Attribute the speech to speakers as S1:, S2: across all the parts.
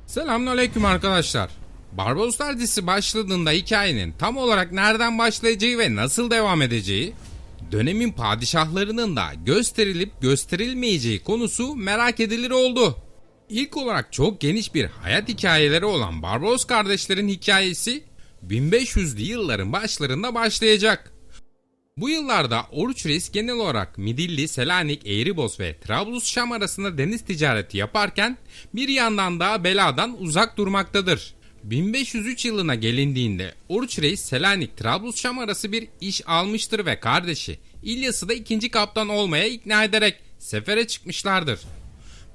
S1: Selamünaleyküm arkadaşlar. Barbaroslar dizisi başladığında hikayenin tam olarak nereden başlayacağı ve nasıl devam edeceği, dönemin padişahlarının da gösterilip gösterilmeyeceği konusu merak edilir oldu. İlk olarak çok geniş bir hayat hikayeleri olan Barbaros kardeşlerin hikayesi 1500'lü yılların başlarında başlayacak. Bu yıllarda Oruç Reis genel olarak Midilli, Selanik, Eğribos ve Trablus-Şam arasında deniz ticareti yaparken bir yandan da beladan uzak durmaktadır. 1503 yılına gelindiğinde Oruç Reis Selanik, Trablus-Şam arası bir iş almıştır ve kardeşi İlyas'ı da ikinci kaptan olmaya ikna ederek sefere çıkmışlardır.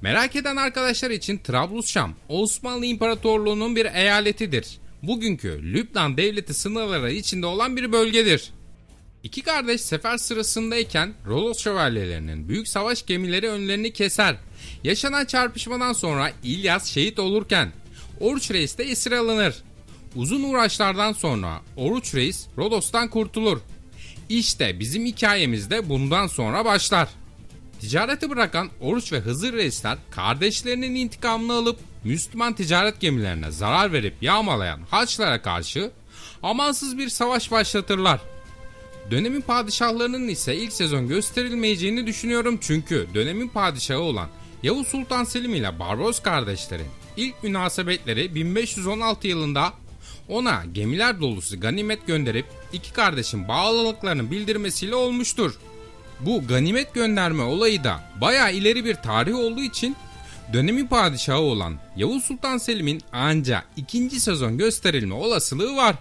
S1: Merak eden arkadaşlar için Trablus-Şam Osmanlı İmparatorluğu'nun bir eyaletidir. Bugünkü Lübnan devleti sınırları içinde olan bir bölgedir. İki kardeş sefer sırasındayken Rodos şövalyelerinin büyük savaş gemileri önlerini keser. Yaşanan çarpışmadan sonra İlyas şehit olurken Oruç Reis de esir alınır. Uzun uğraşlardan sonra Oruç Reis Rodos'tan kurtulur. İşte bizim hikayemiz de bundan sonra başlar. Ticareti bırakan Oruç ve Hızır Reisler kardeşlerinin intikamını alıp Müslüman ticaret gemilerine zarar verip yağmalayan Haçlılara karşı amansız bir savaş başlatırlar. Dönemin padişahlarının ise ilk sezon gösterilmeyeceğini düşünüyorum çünkü dönemin padişahı olan Yavuz Sultan Selim ile Barbaros kardeşlerin ilk münasebetleri 1516 yılında ona gemiler dolusu ganimet gönderip iki kardeşin bağlılıklarını bildirmesiyle olmuştur. Bu ganimet gönderme olayı da bayağı ileri bir tarih olduğu için dönemin padişahı olan Yavuz Sultan Selim'in ancak ikinci sezon gösterilme olasılığı var.